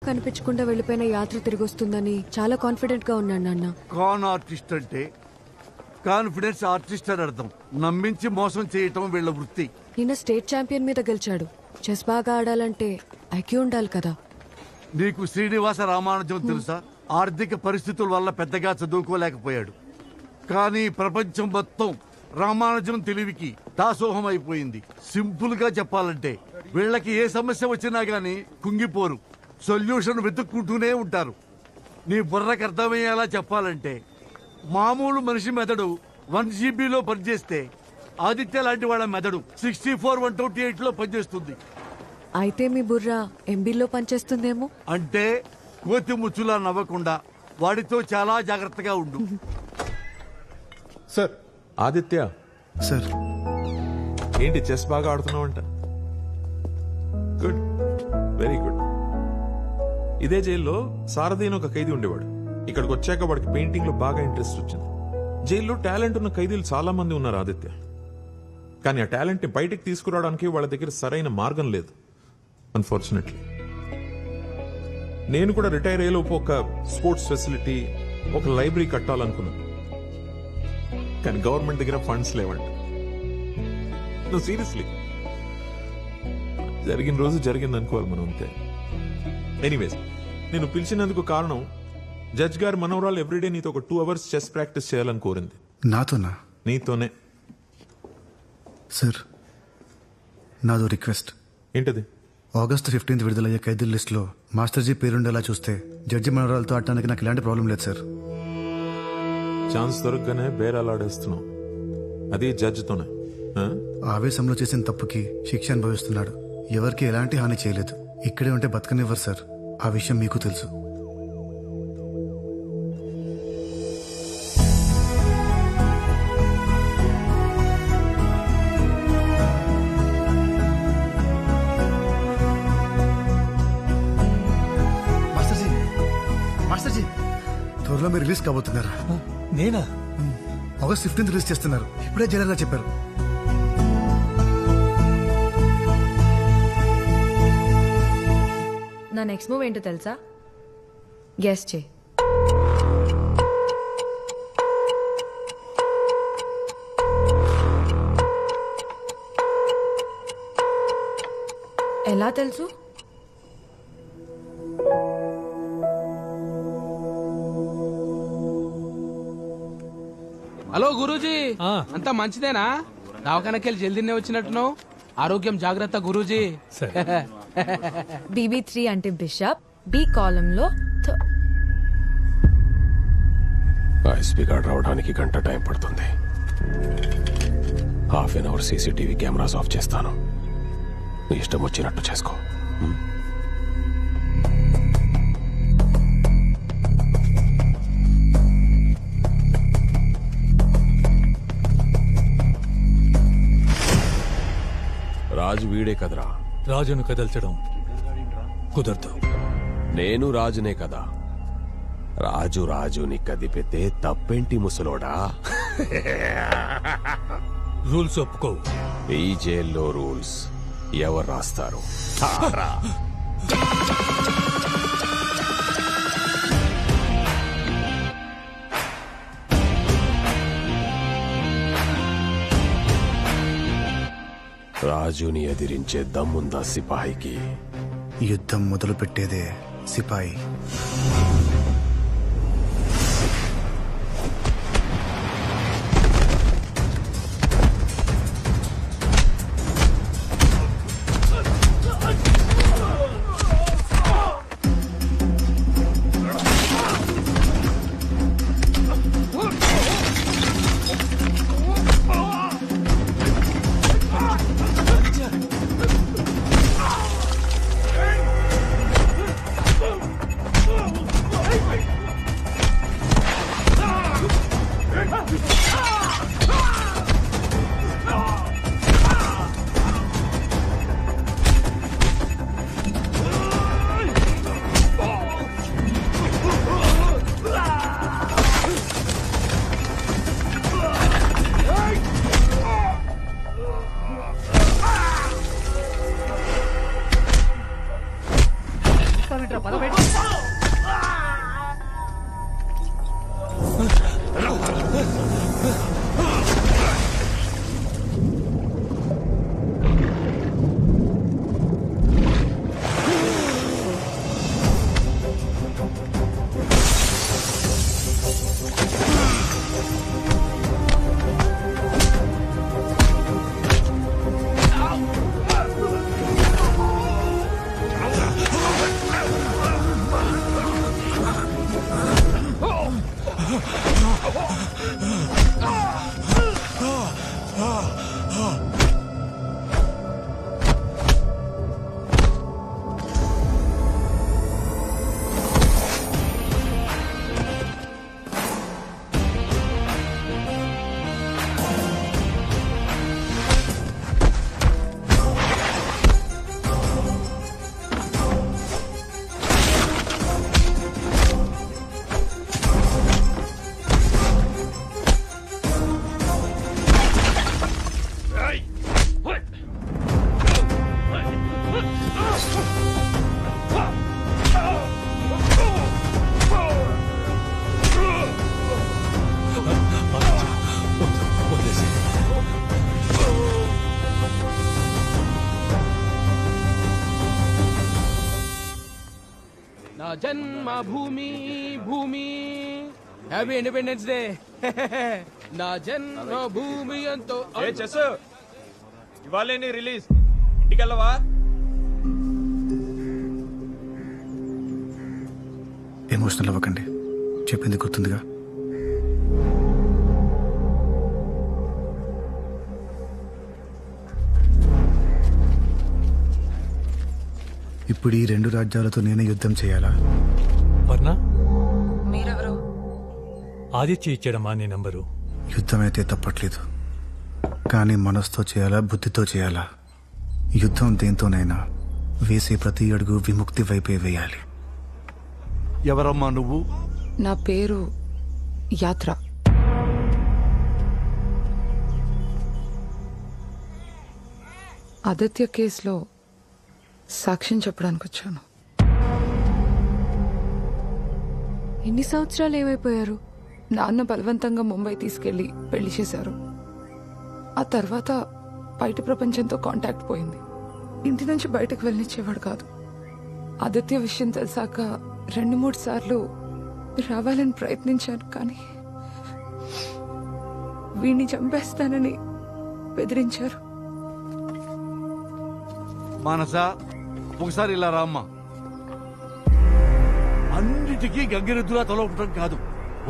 కనిపించకుండా వెళ్ళిపోయిన యాత్ర తిరిగి వస్తుందని చాలా కాన్ఫిడెంట్ గా ఉన్నాను నాన్న. కాన్ ఆర్టిస్ట్ అంటే కాన్ఫిడెన్స్ ఆర్టిస్ట్ అని అర్థం. నమ్మించి మోసం చేయటం వీళ్ళ వృత్తి. నిన్న స్టేట్ ఛాంపియన్ మీద గెలిచాడు. చెస్ బాగా ఆడాలంటే ఐక్యూ ఉండాలి కదా. నీకు శ్రీనివాస రామానుజం తెలుసా? ఆర్థిక పరిస్థితుల వల్ల పెద్దగా చదువుకోలేకపోయాడు. కానీ ప్రపంచం మొత్తం రామానుజం తెలివికి దాసోహం అయిపోయింది. సింపుల్ గా చెప్పాలంటే వీళ్ళకి ఏ సమస్య వచ్చినా గానీ కుంగిపోరు, సొల్యూషన్ వెతుక్కుంటూనే ఉంటారు. నీ బుర్రకు అర్థమయ్యేలా చెప్పాలంటే మామూలు మనిషి మెదడు 1 GB పనిచేస్తే ఆదిత్య లాంటి వాళ్ళ మెదడు 64/128 పనిచేస్తుంది. అయితే మీ బుర్ర MBలో పనిచేస్తుందేమో. అంటే కోతి ముచ్చులా నవ్వకుండా వాడితో చాలా జాగ్రత్తగా ఉండు. సార్ ఆదిత్య సార్ ఏంటి చెస్ బాగా ఆడుతున్నావంట? Good, very good. ఇదే జైల్లో సారథి అని ఒక ఖైదీ ఉండేవాడు. ఇక్కడికి వచ్చాక వాడికి పెయింటింగ్ లో బాగా ఇంట్రెస్ట్ వచ్చింది. జైల్లో టాలెంట్ ఉన్న ఖైదీలు చాలా మంది ఉన్నారు ఆదిత్య. కానీ ఆ టాలెంట్ ని బయటకు తీసుకురావడానికి వాళ్ళ దగ్గర సరైన మార్గం లేదు, అన్ఫార్చునేట్లీ. నేను కూడా రిటైర్ అయ్యేలోపు ఒక స్పోర్ట్స్ ఫెసిలిటీ, ఒక లైబ్రరీ కట్టాలనుకున్నాను. కానీ గవర్నమెంట్ దగ్గర ఫండ్స్ లేవంట. No, seriously. జరిగిన రోజు జరిగింది అనుకోవాలి మనం, అంతే. ఎనీవేస్, నేను పిలిచినందుకు కారణం జడ్జ్ గారు మనవరాలు ఎవ్రీడే నీతో ఒక 2 hours చెస్ ప్రాక్టీస్ చేయాలని కోరింది. నాతోనా? నీతోనే. సార్ నాదో రిక్వెస్ట్. ఏంటది? August 15th విడుదలయ్యే ఖైదీల లిస్టులో మాస్టర్జీ పేరుండేలా చూస్తే జడ్జి మనవరాలతో ఆడటానికి నాకు ఎలాంటి ప్రాబ్లం లేదు సార్. ఛాన్స్ దొరకగానే బేరాలాడేస్తున్నావు, అది జడ్జితోనే. ఆవేశంలో చేసిన తప్పుకి శిక్ష అనుభవిస్తున్నాడు. ఎవరికి ఎలాంటి హాని చేయలేదు. ఇక్కడే ఉంటే బతకనివ్వరు సార్. ఆ విషయం మీకు తెలుసు. మాస్టర్జీ త్వరలో మీరు రిలీజ్ కాబోతున్నారా? నేనా? August 15th రిలీజ్ చేస్తున్నారు. ఇప్పుడే జైలర్గా చెప్పారు. నా నెక్స్ట్ మూవ్ ఏంటో తెలుసా? గెస్ చే. ఎలా తెలుసు? హలో గురూజీ, అంతా మంచిదేనా? దవాఖానకెళ్ళి జల్దీనే వచ్చినట్టున్నావు. ఆరోగ్యం జాగ్రత్త గురూజీ. BB3 అంటే బిషప్, B కాలంలో ఎస్పీ గార్డ్ రావడానికి గంట టైం పడుతుంది. ½ an hour CCTV cameras of చేస్తాను. నీ ఇష్టం వచ్చినట్టు చేసుకో. రాజు వీడే కదరా. రాజును కదల్చడం కుదరదు. నేను రాజునే కదా. రాజు రాజుని కదిపితే తప్పేంటి ముసలోడా? రూల్స్ ఒప్పుకో. ఈ జైల్లో రూల్స్ ఎవరు రాస్తారు? రాజుని ఎదిరించే దమ్ముందా సిపాయికి? యుద్ధం మొదలు పెట్టేదే సిపాయి. నా జన్మ భూమి భూమి హ్యాపీ ఇండిపెండెన్స్ డే. నా జన్మ భూమి ఎంతో ఇవాళ రిలీజ్ ఇంటికెళ్ళవా? ఎమోషనల్ అవ్వకండి, చెప్పింది గుర్తుందిగా. ఇప్పుడు ఈ 2 రాజ్యాలతో నేనే యుద్ధం చేయాలా? వర్ణ మీరెవరు? ఆదిత్య ఇచ్చాడమ్మా నీ నంబరు. యుద్ధం అయితే తప్పట్లేదు, కానీ మనసుతో చేయాలా, బుద్ధితో చేయాలా? యుద్ధం దేంతోనైనా వేసే ప్రతి అడుగు విముక్తి వైపే వేయాలి. ఎవరమ్మా నువ్వు? నా పేరు యాత్ర. ఆదిత్య కేసులో సాక్ష్యం చెప్పడానికి వచ్చాను. ఎన్ని సంవత్సరాలు ఏమైపోయారు? నాన్న బలవంతంగా ముంబై తీసుకెళ్లి పెళ్లి చేశారు. ఆ తర్వాత బయట ప్రపంచంతో కాంటాక్ట్ పోయింది. ఇంటి నుంచి బయటకు వెళ్ళనిచ్చేవాడు కాదు. ఆదిత్య విషయం తెలిసాక 2-3 సార్లు రావాలని ప్రయత్నించాను, కానీ వీణ్ణి చంపేస్తానని బెదిరించారు. మానస, ఒకసారి ఇలా రామ్మా. అన్నిటికీ గంగిరెద్దులా తలొకటం కాదు.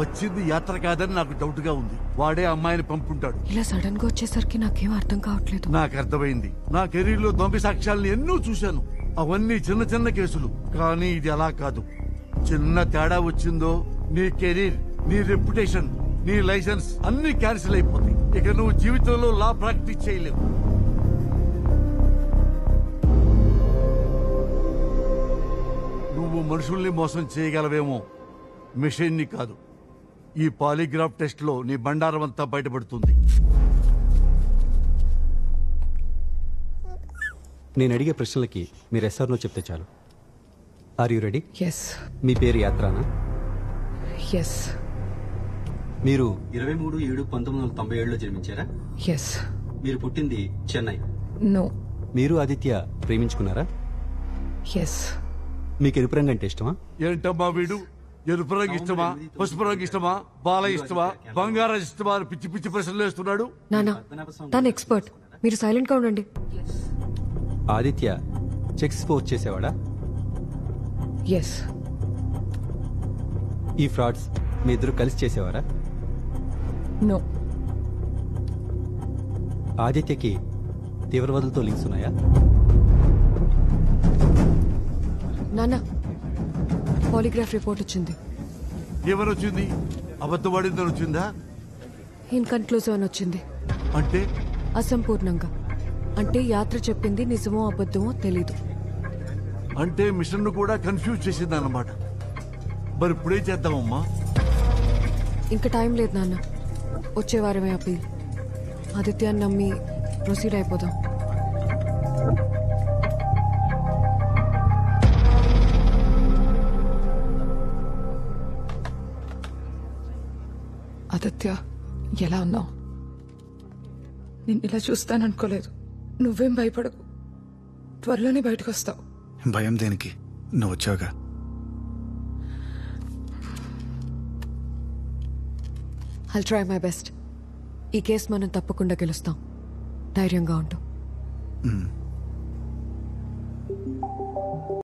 వచ్చింది యాత్ర కాదని నాకు డౌట్ గా ఉంది. వాడే అమ్మాయిని పంపుంటాడు. ఇలా సడన్ గా వచ్చేసరికి నాకేం అర్థం కావట్లేదు. నాకు అర్థమైంది. నా కెరీర్ లో దొంగ సాక్ష్యాలను ఎన్నో చూశాను. అవన్నీ చిన్న చిన్న కేసులు, కానీ ఇది అలా కాదు. చిన్న తేడా వచ్చిందో నీ కెరీర్, నీ రెప్యుటేషన్, నీ లైసెన్స్ అన్ని క్యాన్సిల్ అయిపోతాయి. ఇక నువ్వు జీవితంలో లా ప్రాక్టీస్ చేయలేవు. నువ్వు మనుషుల్ని మోసం చేయగలవేమో, మిషన్ ని కాదు. ఈ పాలిగ్రాఫ్ టెస్ట్ లో నీ బండారం అంతా బయటపడుతుంది. నేను అడిగే ప్రశ్నలకి మీరు ఎస్ఆర్నో చెప్తే చాలు. Are you ready? ఎస్. మీ పేరు యాత్రానా? ఎస్. మీరు 23/7/1997లో జన్మించారా? ఎస్. మీరు పుట్టింది చెన్నై. నో. మీరు ఆదిత్య ప్రేమించుకున్నారా? ఎస్. మీకు ఎరుపు రంగు అంటే ఇష్టమా? ఏంటమ్మా వీడు? ఎరుపు రంగు ఇష్టమా, పసుపు రంగు ఇష్టమా, బాల ఇష్టమా, బంగారం ఇష్టమా అని పిచ్చి పిచ్చి ప్రశ్నలు వేస్తున్నాడు. నానా, తను ఎక్స్పర్ట్, మీరు సైలెంట్ గా ఉండండి. ఆదిత్య చెక్స్ ఫోర్స్ చేసేవాడా? ఎస్. ఈ ఫ్రాడ్స్ మీ ఇద్దరు కలిసి చేసేవారా? నో. ఆదిత్యకి తీవ్రవాదులతో లింక్స్ ఉన్నాయా? నానా, పాలిగ్రాఫ్ రిపోర్ట్ వచ్చింది. ఏమని వచ్చింది? అబద్ధపడిందని వచ్చిందా? ఇన్కన్క్లూజివ్ అని వచ్చింది. అంటే అసంపూర్ణంగా. అంటే యాత్ర చెప్పింది నిజమో అబద్ధమో తెలీదు. అంటే మిషన్ ను కూడా కన్ఫ్యూజ్ చేసింది అన్నమాట. మరి ఇప్పుడే చేద్దామమ్మా. ఇంకా టైం లేదు నాన్న, వచ్చే వారమే అప్పీల్. ఆదిత్యాన్ని నమ్మి ప్రొసీడ్ అయిపోదాం. ఆదిత్య, ఎలా ఉన్నావు? నేను ఇలా చూస్తాననుకోలేదు. నువ్వేం భయపడకు, త్వరలోనే బయటకు వస్తావు. భయం దేనికి, నువ్వు వచ్చావుగా. I'll try my best. ఈ కేసు మనం తప్పకుండా గెలుస్తాం. ధైర్యంగా ఉంటాం.